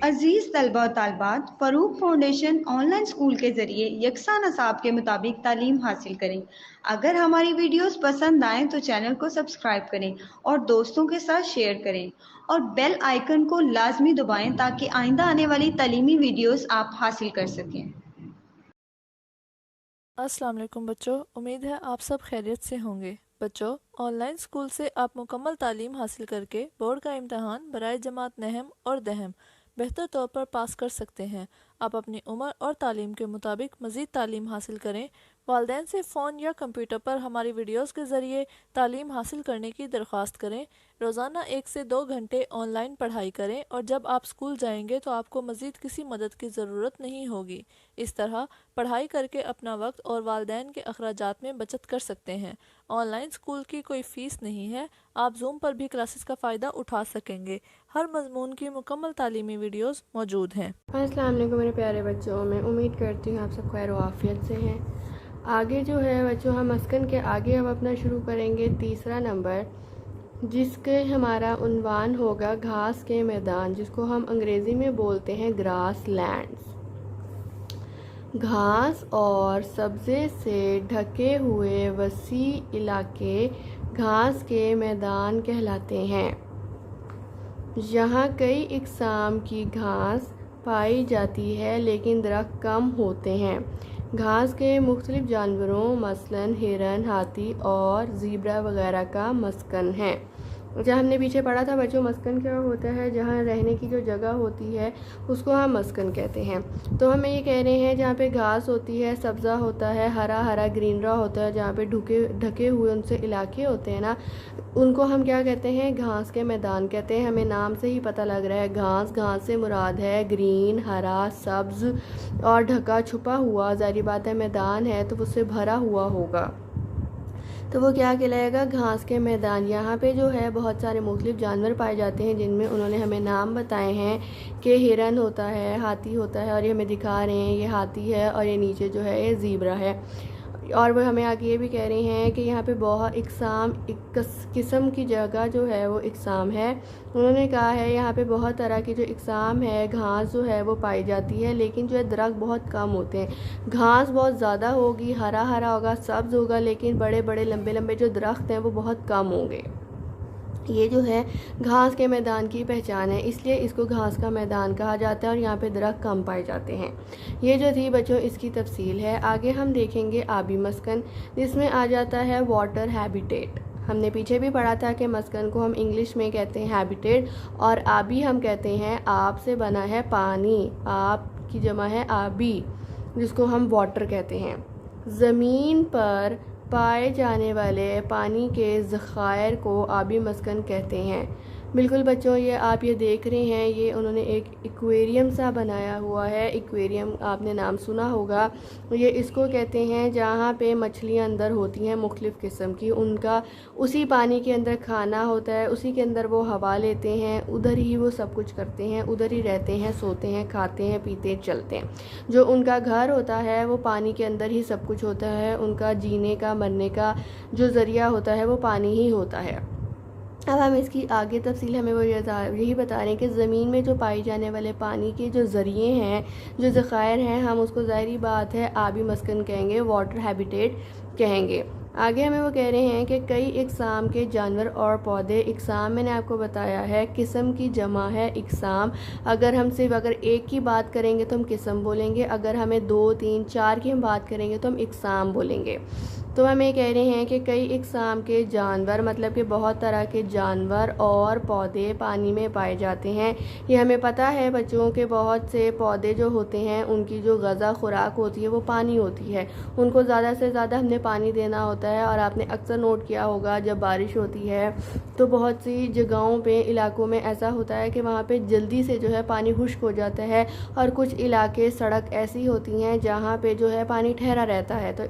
अजीज़ तलबा और तालबात, Farooq foundation online school के ज़रिए यकसा नसाब के मुताबिक तालीम हासिल करें। अगर हमारी वीडियोस पसंद आएँ तो चैनल को सब्सक्राइब करें और दोस्तों के साथ शेयर करें और बेल आइकन को लाजमी दबाएं ताकि आइंदा आने वाली तालीमी वीडियोस आप हासिल कर सकें। अस्सलाम वालेकुम बच्चों, उम्मीद है आप सब खैरियत से होंगे। बच्चों, ऑनलाइन स्कूल से आप मुकम्मल तालीम हासिल करके बोर्ड का इम्तहान बराए जमात नहम और दहम बेहतर तौर पर पास कर सकते हैं। आप अपनी उम्र और तालीम के मुताबिक मज़ीद तालीम हासिल करें। वालिदैन से फ़ोन या कंप्यूटर पर हमारी वीडियोस के ज़रिए तालीम हासिल करने की दरख्वास्त करें। रोज़ाना 1 से 2 घंटे ऑनलाइन पढ़ाई करें और जब आप स्कूल जाएंगे तो आपको मज़ीद किसी मदद की ज़रूरत नहीं होगी। इस तरह पढ़ाई करके अपना वक्त और वालिदैन के अखराजात में बचत कर सकते हैं। ऑनलाइन स्कूल की कोई फ़ीस नहीं है। आप जूम पर भी क्लासेस का फ़ायदा उठा सकेंगे। हर मजमून की मुकम्मल तालीमी वीडियोस मौजूद हैं। अस्सलाम वालेकुम मेरे प्यारे बच्चों, मैं उम्मीद करती हूँ आप सब खैर आफियत से हैं। आगे जो है बच्चों, हम मस्कन के आगे हम अपना शुरू करेंगे तीसरा नंबर, जिसके हमारा उन्वान होगा घास के मैदान, जिसको हम अंग्रेज़ी में बोलते हैं ग्रास लैंड्स। घास और सब्ज़े से ढके हुए वसी इलाके घास के मैदान कहलाते हैं। यहाँ कई इक़साम की घास पाई जाती है लेकिन दरख्त कम होते हैं। घास के मुख्तलिफ जानवरों मसलन हिरन, हाथी और ज़ीब्रा वगैरह का मस्कन है। जहाँ हमने पीछे पढ़ा था बच्चों, मस्कन क्या होता है? जहाँ रहने की जो जगह होती है उसको हम मस्कन कहते हैं। तो हम ये कह रहे हैं जहाँ पे घास होती है, सब्ज़ा होता है, हरा हरा ग्रीनरा होता है, जहाँ पे ढके हुए उनसे इलाके होते हैं ना, उनको हम क्या कहते हैं? घास के मैदान कहते हैं। हमें नाम से ही पता लग रहा है घास, घास से मुराद है ग्रीन, हरा, सब्ज़ और ढका छुपा हुआ। ज़ाहिर बात है मैदान है तो उससे भरा हुआ होगा, तो वो क्या कहलाएगा? घास के मैदान। यहाँ पे जो है बहुत सारे मुख्तलिफ जानवर पाए जाते हैं, जिनमें उन्होंने हमें नाम बताए हैं कि हिरन होता है, हाथी होता है, और ये हमें दिखा रहे हैं ये हाथी है और ये नीचे जो है ये ज़ीब्रा है। और वो हमें आगे ये भी कह रहे हैं कि यहाँ पे बहुत इकसाम किस्म की जगह जो है वो इकसाम है। उन्होंने कहा है यहाँ पे बहुत तरह की जो इकसाम है घास जो है वो पाई जाती है, लेकिन जो है दरख्त बहुत कम होते हैं। घास बहुत ज़्यादा होगी, हरा हरा होगा, सब्ज़ होगा, लेकिन बड़े बड़े लंबे लंबे जो दरख्त हैं वो बहुत कम होंगे। ये जो है घास के मैदान की पहचान है, इसलिए इसको घास का मैदान कहा जाता है और यहाँ पे दरख्त कम पाए जाते हैं। ये जो थी बच्चों इसकी तफसील है। आगे हम देखेंगे आबी मस्कन, जिसमें आ जाता है वाटर हैबिटेट। हमने पीछे भी पढ़ा था कि मस्कन को हम इंग्लिश में कहते हैं हैबिटेट, और आबी हम कहते हैं आप से बना है पानी, आप की जमा है आबी, जिसको हम वाटर कहते हैं। ज़मीन पर पाए जाने वाले पानी के ज़खायर को आबी मस्कन कहते हैं। बिल्कुल बच्चों, ये आप ये देख रहे हैं, ये उन्होंने एक एक्वेरियम सा बनाया हुआ है। एक्वेरियम आपने नाम सुना होगा। ये इसको कहते हैं जहाँ पे मछलियाँ अंदर होती हैं मुख्तलिफ़ किस्म की, उनका उसी पानी के अंदर खाना होता है, उसी के अंदर वो हवा लेते हैं, उधर ही वो सब कुछ करते हैं, उधर ही रहते हैं, सोते हैं, खाते हैं, पीते चलते हैं। जो उनका घर होता है वो पानी के अंदर ही सब कुछ होता है। उनका जीने का, मरने का जो ज़रिया होता है वो पानी ही होता है। अब हम इसकी आगे तफसील हमें वो यही बता रहे हैं कि ज़मीन में जो पाए जाने वाले पानी के जो ज़रिए हैं, जो ज़खायर हैं, हम उसको ज़ाहिरी बात है आबी मस्कन कहेंगे, वाटर हैबिटेट कहेंगे। आगे हमें वो कह रहे हैं कि कई इकसाम के जानवर और पौधे, इकसाम मैंने आपको बताया है किस्म की जमा है इकसाम। अगर हम सिर्फ अगर एक की बात करेंगे तो हम किस्म बोलेंगे, अगर हमें 2, 3, 4 की हम बात करेंगे तो हम इकसाम बोलेंगे। तो हम ये कह रहे हैं कि कई इकसाम के जानवर, मतलब कि बहुत तरह के जानवर और पौधे पानी में पाए जाते हैं। ये हमें पता है बच्चों के बहुत से पौधे जो होते हैं उनकी जो ग़ज़ा खुराक होती है वो पानी होती है। उनको ज़्यादा से ज़्यादा हमने पानी देना होता है। और आपने अक्सर नोट किया होगा जब बारिश होती है तो बहुत सी जगहों पे, इलाकों में ऐसा होता है कि वहाँ पे जल्दी से जो है पानी खुश्क हो जाता है, और कुछ इलाके सड़क ऐसी होती हैं जहाँ पे जो है पानी ठहरा रहता है। तो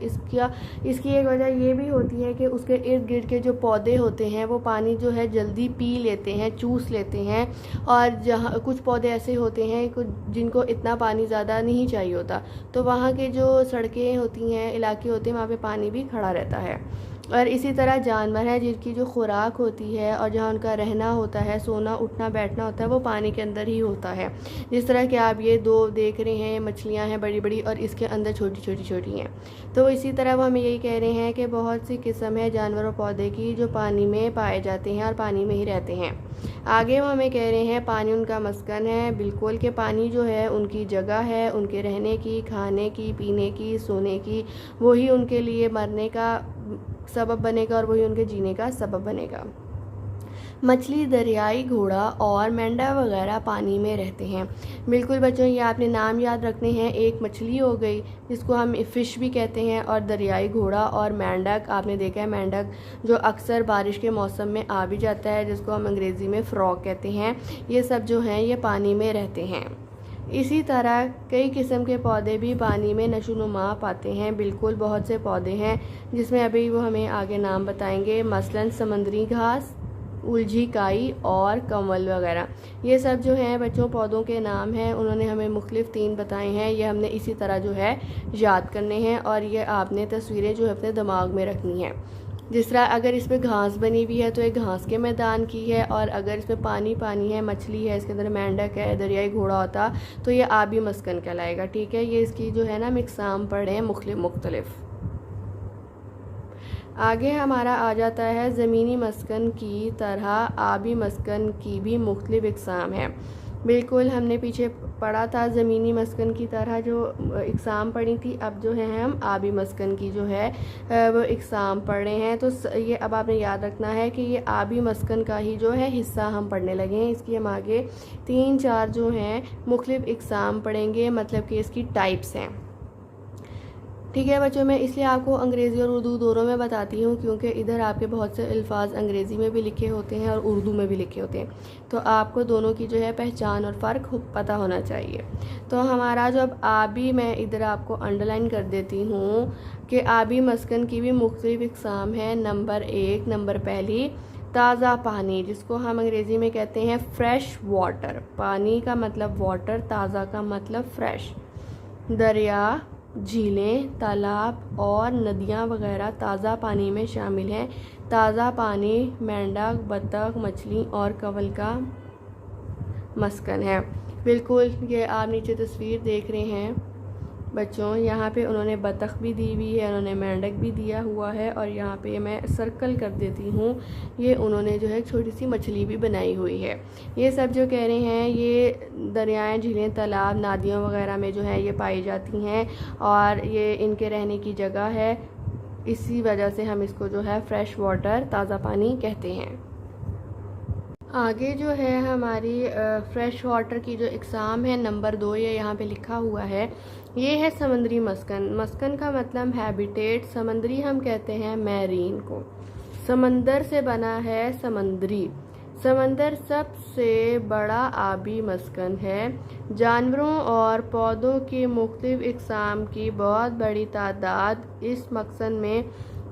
इसकी एक वजह ये भी होती है कि उसके इर्द गिर्द के जो पौधे होते हैं वो पानी जो है जल्दी पी लेते हैं, चूस लेते हैं। और जहाँ कुछ पौधे ऐसे होते हैं कुछ जिनको इतना पानी ज़्यादा नहीं चाहिए होता, तो वहाँ के जो सड़कें होती हैं, इलाके होते हैं, वहाँ पे पानी भी खड़ा रहता है। और इसी तरह जानवर हैं जिनकी जो खुराक होती है और जहाँ उनका रहना होता है, सोना उठना बैठना होता है, वो पानी के अंदर ही होता है। जिस तरह कि आप ये 2 देख रहे हैं, मछलियाँ हैं बड़ी बड़ी और इसके अंदर छोटी छोटी छोटी हैं। तो इसी तरह वो हमें यही कह रहे हैं कि बहुत सी किस्म है जानवर और पौधे की जो पानी में पाए जाते हैं और पानी में ही रहते हैं। आगे वो हमें कह रहे हैं पानी उनका मस्कन है। बिल्कुल कि पानी जो है उनकी जगह है, उनके रहने की, खाने की, पीने की, सोने की। वही उनके लिए मरने का सबब बनेगा और वही उनके जीने का सबब बनेगा। मछली, दरियाई घोड़ा और मेंढा वगैरह पानी में रहते हैं। बिल्कुल बच्चों, ये आपने नाम याद रखने हैं। एक मछली हो गई जिसको हम फ़िश भी कहते हैं, और दरियाई घोड़ा और मेंढक आपने देखा है, मेंढक जो अक्सर बारिश के मौसम में आ भी जाता है, जिसको हम अंग्रेज़ी में फ्रॉग कहते हैं। ये सब जो हैं ये पानी में रहते हैं। इसी तरह कई किस्म के पौधे भी पानी में नशोनुमा पाते हैं। बिल्कुल बहुत से पौधे हैं जिसमें अभी वो हमें आगे नाम बताएंगे, मसलन समुद्री घास, उलझी काई और कमल वगैरह। ये सब जो हैं बच्चों पौधों के नाम हैं। उन्होंने हमें मुख्तलिफ 3 बताए हैं। ये हमने इसी तरह जो है याद करने हैं और ये आपने तस्वीरें जो है अपने दिमाग में रखनी हैं। जिस तरह अगर इसमें घास बनी हुई है तो एक घास के मैदान की है, और अगर इसमें पानी पानी है, मछली है, इसके अंदर मेंढक है, दरियाई घोड़ा होता, तो ये आबी मस्कन कहलाएगा। ठीक है, ये इसकी जो है ना मिकसाम पढ़े हैं मुख्तलिफ। आगे हमारा आ जाता है ज़मीनी मस्कन की तरह आबी मस्कन की भी मुख्तलिफ इकसाम है। बिल्कुल हमने पीछे पढ़ा था ज़मीनी मस्कन की तरह जो इकसाम पढ़ी थी। अब जो है हम आबी मस्कन की जो है वो इकसाम पढ़ रहे हैं। तो ये अब आपने याद रखना है कि ये आबी मस्कन का ही जो है हिस्सा हम पढ़ने लगे हैं। इसकी हम आगे 3-4 जो हैं मुख्तलिफ इकसाम पढ़ेंगे, मतलब कि इसकी टाइप्स हैं। ठीक है बच्चों, मैं इसलिए आपको अंग्रेज़ी और उर्दू दोनों में बताती हूँ क्योंकि इधर आपके बहुत से अल्फाज अंग्रेज़ी में भी लिखे होते हैं और उर्दू में भी लिखे होते हैं, तो आपको दोनों की जो है पहचान और फ़र्क पता होना चाहिए। तो हमारा जो अब आबी, मैं इधर आपको अंडरलाइन कर देती हूँ कि आबी मस्कन की भी मुख्तलिफ इकसाम है। नंबर 1, नंबर पहली ताज़ा पानी, जिसको हम अंग्रेज़ी में कहते हैं फ्रेश वाटर। पानी का मतलब वाटर, ताज़ा का मतलब फ्रेश। दरिया, झीलें, तालाब और नदियाँ वगैरह ताज़ा पानी में शामिल हैं। ताज़ा पानी मेंढक, बत्तख, मछली और कवल का मस्कन है। बिल्कुल ये आप नीचे तस्वीर देख रहे हैं बच्चों, यहाँ पे उन्होंने बतख भी दी हुई है, उन्होंने मेंढक भी दिया हुआ है, और यहाँ पे मैं सर्कल कर देती हूँ, ये उन्होंने जो है छोटी सी मछली भी बनाई हुई है। ये सब जो कह रहे हैं ये दरियाएं, झीलें, तालाब, नदियों वगैरह में जो है ये पाई जाती हैं और ये इनके रहने की जगह है। इसी वजह से हम इसको जो है फ्रेश वाटर, ताज़ा पानी कहते हैं। आगे जो है हमारी फ़्रेश वाटर की जो इकसाम है नंबर 2, ये यहाँ पे लिखा हुआ है, ये है समंदरी मस्कन। मस्कन का मतलब हैबिटेट, समंदरी हम कहते हैं मैरीन को। समंदर से बना है समंदरी। समंदर सबसे बड़ा आबी मस्कन है। जानवरों और पौधों की मुख्तलिफ इकसाम की बहुत बड़ी तादाद इस मस्कन में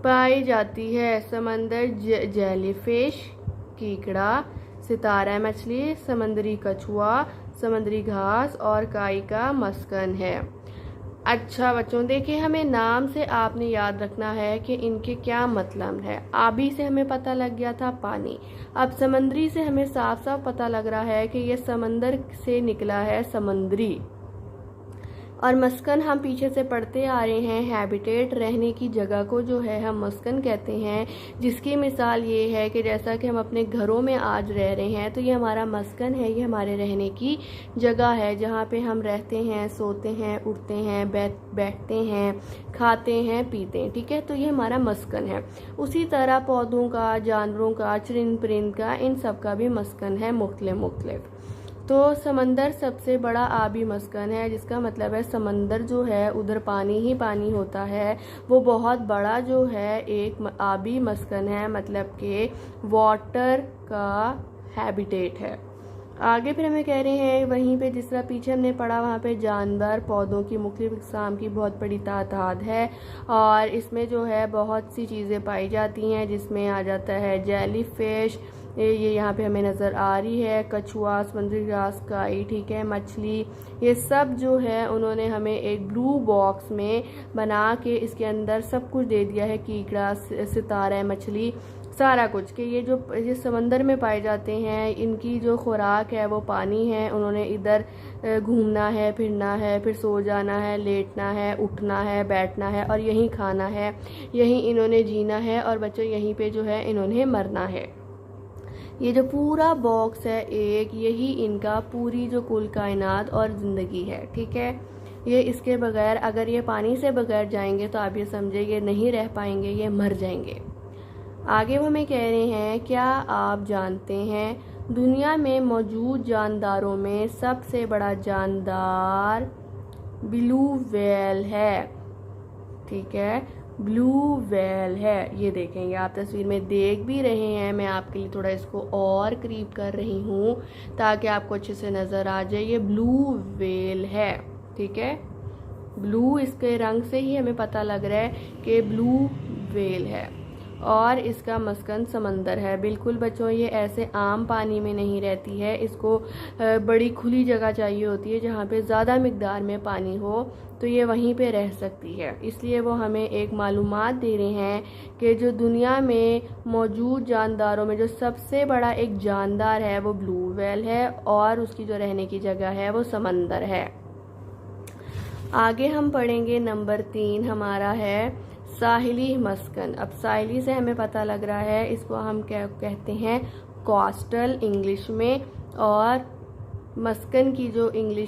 पाई जाती है। समंदर जेलीफिश, कीकड़ा, सितारा मछली, समंदरी कछुआ, समुद्री घास और काई का मस्कन है। अच्छा बच्चों, देखिए हमें नाम से आपने याद रखना है कि इनके क्या मतलब है। आबी से हमें पता लग गया था पानी, अब समंदरी से हमें साफ साफ पता लग रहा है कि ये समंदर से निकला है, समंदरी। और मस्कन हम पीछे से पढ़ते आ रहे हैं, हैबिटेट, रहने की जगह को जो है हम मस्कन कहते हैं। जिसकी मिसाल ये है कि जैसा कि हम अपने घरों में आज रह रहे हैं, तो ये हमारा मस्कन है, ये हमारे रहने की जगह है, जहाँ पे हम रहते हैं, सोते हैं, उठते हैं, बैठते हैं, खाते हैं, पीते हैं। ठीक है, तो ये हमारा मस्कन है। उसी तरह पौधों का, जानवरों का, चरिंद परिंद का, इन सब का भी मस्कन है मुख्तलिफ। तो समंदर सबसे बड़ा आबी मस्कन है, जिसका मतलब है समंदर जो है उधर पानी ही पानी होता है, वो बहुत बड़ा जो है एक आबी मस्कन है, मतलब कि वाटर का हैबिटेट है। आगे फिर हमें कह रहे हैं वहीं पे जिस तरह पीछे हमने पढ़ा, वहाँ पे जानवर, पौधों की मुख्तलिफ इक़साम की बहुत बड़ी तादाद है और इसमें जो है बहुत सी चीज़ें पाई जाती हैं, जिसमें आ जाता है जेली फिश, ये यहाँ पे हमें नज़र आ रही है, कछुआ, समुद्री घास, काई, ठीक है, मछली, ये सब जो है उन्होंने हमें एक ब्लू बॉक्स में बना के इसके अंदर सब कुछ दे दिया है, कीकड़ा, सितारा, मछली, सारा कुछ, कि ये समंदर में पाए जाते हैं, इनकी जो खुराक है वो पानी है। उन्होंने इधर घूमना है, फिरना है, फिर सो जाना है, लेटना है, उठना है, बैठना है और यहीं खाना है, यहीं इन्होंने जीना है और बच्चों यहीं पे जो है इन्होंने मरना है। ये जो पूरा बॉक्स है एक, यही इनका पूरी जो कुल कायनात और ज़िंदगी है, ठीक है। ये इसके बगैर, अगर ये पानी से बगैर जाएंगे तो आप ये समझे ये नहीं रह पाएंगे, ये मर जाएंगे। आगे वो हमें कह रहे हैं, क्या आप जानते हैं दुनिया में मौजूद जानदारों में सबसे बड़ा जानदार ब्लू व्हेल है, ठीक है, ब्लू व्हेल है। ये देखेंगे आप तस्वीर में देख भी रहे हैं, मैं आपके लिए थोड़ा इसको और करीब कर रही हूँ ताकि आपको अच्छे से नज़र आ जाए। ये ब्लू व्हेल है, ठीक है, ब्लू इसके रंग से ही हमें पता लग रहा है कि ब्लू व्हेल है और इसका मस्कन समंदर है। बिल्कुल बच्चों, ये ऐसे आम पानी में नहीं रहती है, इसको बड़ी खुली जगह चाहिए होती है जहाँ पे ज़्यादा मिकदार में पानी हो, तो ये वहीं पे रह सकती है। इसलिए वो हमें एक मालूमात दे रहे हैं कि जो दुनिया में मौजूद जानदारों में जो सबसे बड़ा एक जानदार है वो ब्लू व्हेल है और उसकी जो रहने की जगह है वो समंदर है। आगे हम पढ़ेंगे नंबर 3 हमारा है साहिली मस्कन। अब साहिली से हमें पता लग रहा है इसको हम क्या कहते हैं, कोस्टल इंग्लिश में, और मस्कन की जो इंग्लिश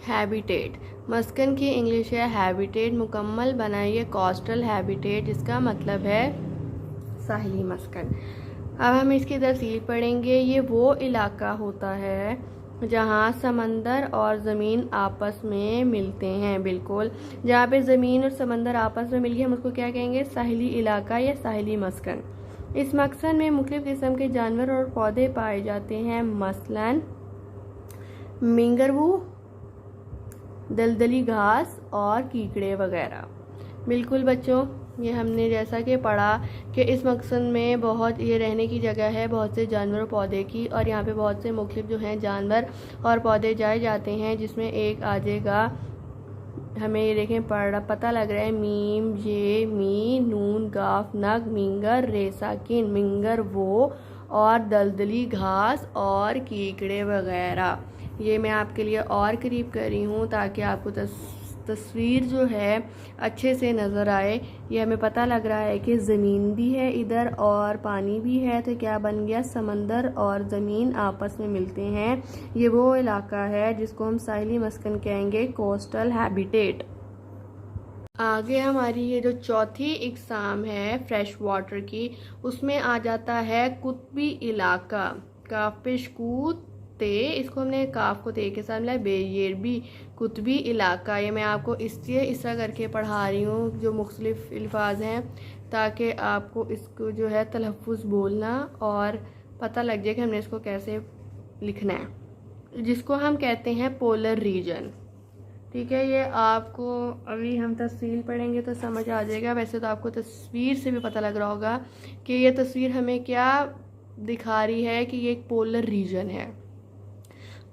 हैबिटेट, मस्कन की इंग्लिश है हैबिटेट, मुकम्मल बनाइए कोस्टल हैबिटेट, जिसका मतलब है साहिली मस्कन। अब हम इसकी तफसील पढ़ेंगे। ये वो इलाका होता है जहाँ समंदर और ज़मीन आपस में मिलते हैं, बिल्कुल, जहाँ पे ज़मीन और समंदर आपस में मिल गए हम उसको क्या कहेंगे, साहिली इलाका या साहिली मस्कन। इस मस्कन में मुख्तलिफ किस्म के जानवर और पौधे पाए जाते हैं, मसलन मिंगरवू, दलदली घास और कीकड़े वगैरह। बिल्कुल बच्चों, ये हमने जैसा कि पढ़ा कि इस मकसद में बहुत ये रहने की जगह है बहुत से जानवर और पौधे की, और यहाँ पे बहुत से मुख्तलिफ जो हैं जानवर और पौधे जाए जाते हैं, जिसमें एक आ जाएगा, हमें ये देखें पता लग रहा है, मीम, जे, मी, नून, गाफ, नग, मिंगर, रेसाकिन, मिंगर वो, और दलदली घास और कीकड़े वगैरह। ये मैं आपके लिए और करीब कर रही हूँ ताकि आपको तस्वीर जो है अच्छे से नज़र आए। ये हमें पता लग रहा है कि ज़मीन भी है इधर और पानी भी है, तो क्या बन गया, समंदर और ज़मीन आपस में मिलते हैं। ये वो इलाका है जिसको हम साहिली मस्कन कहेंगे, कोस्टल हैबिटेट। आगे हमारी ये जो चौथी इकसाम है फ्रेश वाटर की, उसमें आ जाता है कुतबी इलाका, काफिशकूत ते, इसको हमने काफ को ते के साथ मिला, बेयरबी, कुतबी इलाका। ये मैं आपको इसलिए इस तरह करके पढ़ा रही हूँ जो मुख्तलिफ अल्फाज हैं, ताकि आपको इसको जो है तलफ़ुज़ बोलना और पता लग जाए कि हमने इसको कैसे लिखना है, जिसको हम कहते हैं पोलर रीजन, ठीक है। ये आपको अभी हम तस्वीर पढ़ेंगे तो समझ आ जाएगा। वैसे तो आपको तस्वीर से भी पता लग रहा होगा कि ये तस्वीर हमें क्या दिखा रही है कि ये एक पोलर रीजन है।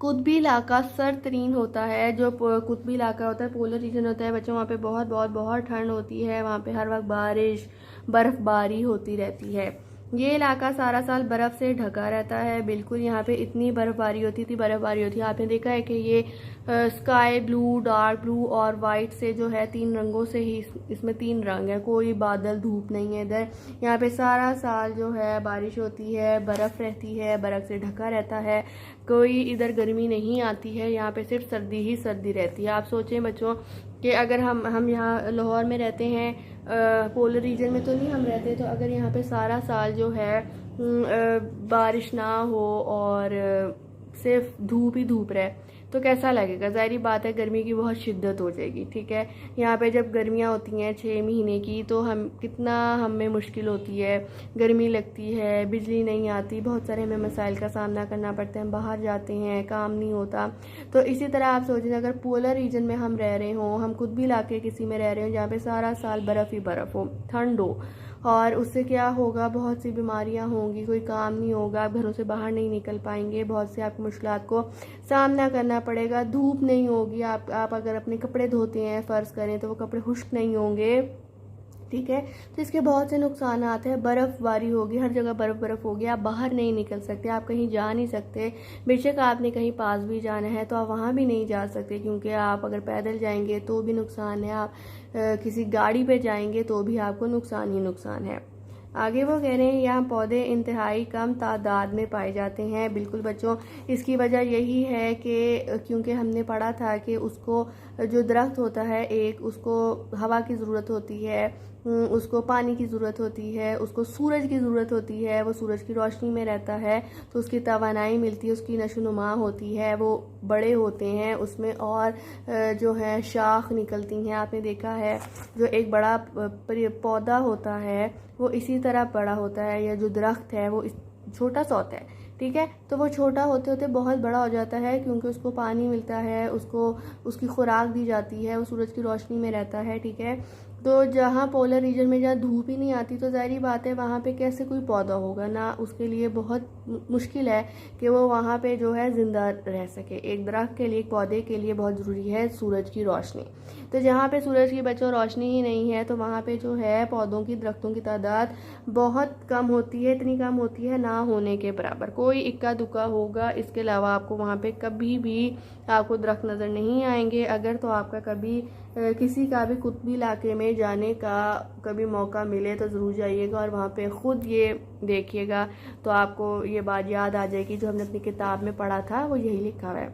कुतबी इलाका सर्द तरीन होता है, जो कुतबी इलाका होता है, पोलर रीजन होता है बच्चों, वहाँ पे बहुत बहुत बहुत ठंड होती है, वहाँ पे हर वक्त बारिश बर्फ़बारी होती रहती है। ये इलाका सारा साल बर्फ़ से ढका रहता है, बिल्कुल, यहाँ पे इतनी बर्फ़बारी होती है। आपने देखा है कि ये स्काई ब्लू, डार्क ब्लू और वाइट से जो है 3 रंगों से ही इसमें 3 रंग है, कोई बादल धूप नहीं है इधर। यहाँ पे सारा साल जो है बारिश होती है, बर्फ़ रहती है, बर्फ़ से ढका रहता है, कोई इधर गर्मी नहीं आती है, यहाँ पे सिर्फ सर्दी ही सर्दी रहती है। आप सोचें बच्चों कि अगर हम यहाँ लाहौर में रहते हैं, पोलर रीजन में तो नहीं हम रहते, तो अगर यहाँ पे सारा साल जो है बारिश ना हो और सिर्फ धूप ही धूप रहे तो कैसा लगेगा। ज़ाहिर बात है गर्मी की बहुत शिद्दत हो जाएगी, ठीक है। यहाँ पे जब गर्मियाँ होती हैं 6 महीने की, तो हमें मुश्किल होती है, गर्मी लगती है, बिजली नहीं आती, बहुत सारे हमें मसाइल का सामना करना पड़ता है, हम बाहर जाते हैं, काम नहीं होता। तो इसी तरह आप सोचें अगर पोलर रीजन में हम रह रहे हों, हम कुतबी इलाके किसी में रह रहे हों जहाँ पे सारा साल बर्फ़ ही बर्फ़ हो, ठंड हो और उससे क्या होगा, बहुत सी बीमारियां होंगी, कोई काम नहीं होगा, आप घरों से बाहर नहीं निकल पाएंगे, बहुत सी आपको मुश्किलात को सामना करना पड़ेगा, धूप नहीं होगी, आप अगर अपने कपड़े धोते हैं फ़र्ज़ करें तो वो कपड़े खुश्क नहीं होंगे, ठीक है। तो इसके बहुत से नुकसान आते हैं। बर्फ़बारी होगी, हर जगह बर्फ़ होगी, आप बाहर नहीं निकल सकते, आप कहीं जा नहीं सकते। बेशक आपने कहीं पास भी जाना है तो आप वहाँ भी नहीं जा सकते, क्योंकि आप अगर पैदल जाएंगे तो भी नुकसान है, आप किसी गाड़ी पे जाएंगे तो भी आपको नुकसान ही नुकसान है। आगे वो कह रहे हैं यहाँ पौधे इंतहाई कम तादाद में पाए जाते हैं। बिल्कुल बच्चों, इसकी वजह यही है कि क्योंकि हमने पढ़ा था कि उसको जो दरख्त होता है एक, उसको हवा की ज़रूरत होती है, उसको पानी की ज़रूरत होती है, उसको सूरज की ज़रूरत होती है, वो सूरज की रोशनी में रहता है तो उसकी तवानाई मिलती है, उसकी नशोनुमा होती है, वो बड़े होते हैं उसमें, और जो है शाख निकलती हैं। आपने देखा है जो एक बड़ा पौधा होता है वो इसी तरह बड़ा होता है, या जो दरख्त है वो छोटा सा होता है, ठीक है। तो वो छोटा होते होते बहुत बड़ा हो जाता है, क्योंकि उसको पानी मिलता है, उसको उसकी खुराक दी जाती है, वो सूरज की रोशनी में रहता है, ठीक है। तो जहाँ पोलर रीजन में जहाँ धूप ही नहीं आती तो ज़ाहिर बात है वहाँ पे कैसे कोई पौधा होगा ना, उसके लिए बहुत मुश्किल है कि वो वहाँ पे जो है ज़िंदा रह सके। एक दरख्त के लिए, एक पौधे के लिए बहुत ज़रूरी है सूरज की रोशनी। तो जहाँ पे सूरज की बच्चों रोशनी ही नहीं है तो वहाँ पे जो है पौधों की, दरख्तों की तादाद बहुत कम होती है, इतनी कम होती है ना होने के बराबर। कोई इक्का दुक्का होगा, इसके अलावा आपको वहाँ पे कभी भी आपको दरख्त नज़र नहीं आएंगे। अगर तो आपका कभी किसी का भी कुतबी इलाके में जाने का कभी मौका मिले तो ज़रूर जाइएगा और वहाँ पे ख़ुद ये देखिएगा, तो आपको ये बात याद आ जाएगी जो हमने अपनी किताब में पढ़ा था, वो यही लिखा हुआ है।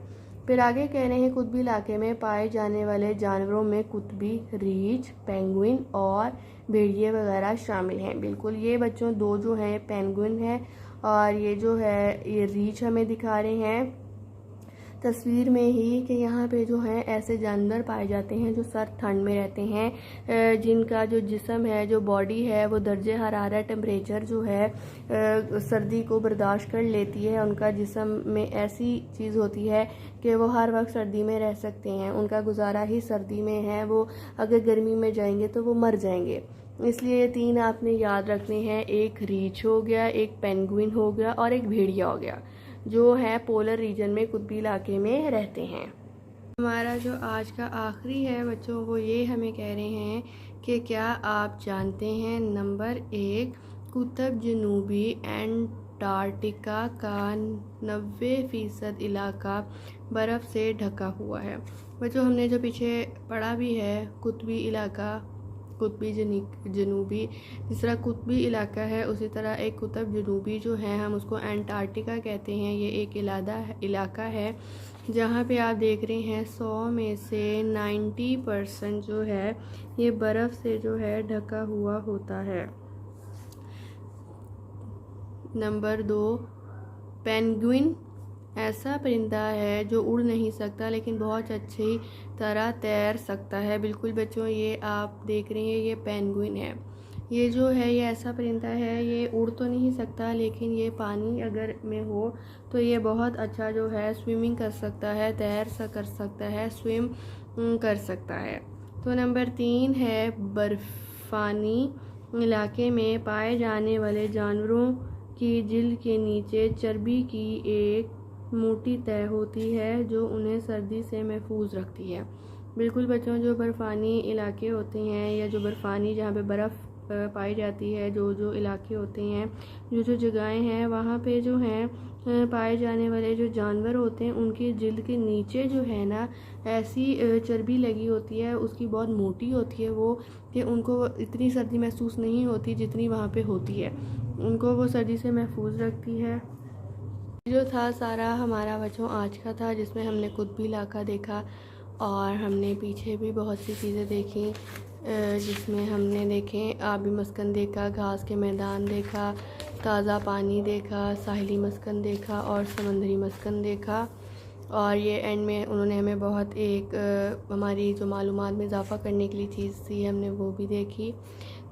फिर आगे कह रहे हैं कुतबी इलाके में पाए जाने वाले जानवरों में कुतबी, रीछ, पेंगुइन और भेड़िए वगैरह शामिल हैं। बिल्कुल, ये बच्चों दो जो हैं पेंगुइन है और ये जो है ये रीछ हमें दिखा रहे हैं तस्वीर में ही कि यहाँ पे जो है ऐसे जानवर पाए जाते हैं जो सर्द ठंड में रहते हैं, जिनका जो जिस्म है, जो बॉडी है, वो दर्जे हरारत टेम्परेचर जो है सर्दी को बर्दाश्त कर लेती है। उनका जिस्म में ऐसी चीज़ होती है कि वो हर वक्त सर्दी में रह सकते हैं, उनका गुजारा ही सर्दी में है, वो अगर गर्मी में जाएंगे तो वो मर जाएंगे। इसलिए ये तीन आपने याद रखने हैं, एक रीछ हो गया, एक पेंगुइन हो गया और एक भेड़िया हो गया, जो है पोलर रीजन में कुतबी इलाके में रहते हैं। हमारा जो आज का आखिरी है बच्चों, वो ये हमें कह रहे हैं कि क्या आप जानते हैं नंबर 1, कुतुब जनूबी एंटार्क्टिका का 90% इलाका बर्फ़ से ढका हुआ है। बच्चों हमने जो पीछे पढ़ा भी है कुतबी इलाका, कुतबी जनूबी, जिस तरह कुतबी इलाका है उसी तरह एक कुतुब जनूबी जो है हम उसको एंटार्क्टिका कहते हैं। ये एक इलाका है जहाँ पे आप देख रहे हैं 100 में से 90% जो है ये बर्फ़ से जो है ढका हुआ होता है। नंबर 2, पेंगुइन ऐसा परिंदा है जो उड़ नहीं सकता लेकिन बहुत अच्छी तरह तैर सकता है। बिल्कुल बच्चों, ये आप देख रहे हैं ये पेंगुइन है। ये जो है ये ऐसा परिंदा है, ये उड़ तो नहीं सकता लेकिन ये पानी अगर में हो तो ये बहुत अच्छा जो है स्विमिंग कर सकता है, कर सकता है, स्विम कर सकता है। तो नंबर 3 है बर्फ़ानी इलाके में पाए जाने वाले जानवरों की जिल्द के नीचे चर्बी की एक मोटी तह होती है जो उन्हें सर्दी से महफूज रखती है। बिल्कुल बच्चों, जो बर्फ़ानी इलाके होते हैं या जो बर्फ़ानी जहाँ पे बर्फ़ पाई जाती है, जो इलाके होते हैं, जो जगहें हैं, वहाँ पे जो हैं पाए जाने वाले जो जानवर होते हैं उनकी जिल्द के नीचे जो है ना ऐसी चर्बी लगी होती है, उसकी बहुत मोटी होती है वो, कि उनको इतनी सर्दी महसूस नहीं होती जितनी वहाँ पे होती है, उनको वो सर्दी से महफूज रखती है। जो था सारा हमारा बच्चों आज का था, जिसमें हमने कुतबी इलाका देखा और हमने पीछे भी बहुत सी चीज़ें देखी, जिसमें हमने देखें आबी मस्कन देखा, घास के मैदान देखा, ताज़ा पानी देखा, साहिली मस्कन देखा और समंदरी मस्कन देखा। और ये एंड में उन्होंने हमें बहुत एक हमारी जो मालूमात में इजाफ़ा करने के लिए चीज़ थी हमने वो भी देखी।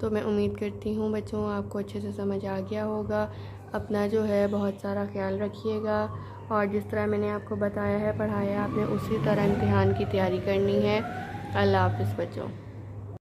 तो मैं उम्मीद करती हूँ बच्चों आपको अच्छे से समझ आ गया होगा। अपना जो है बहुत सारा ख्याल रखिएगा और जिस तरह मैंने आपको बताया है, पढ़ाया, आपने उसी तरह इम्तिहान की तैयारी करनी है। अल्लाह हाफ़िज़ बच्चों।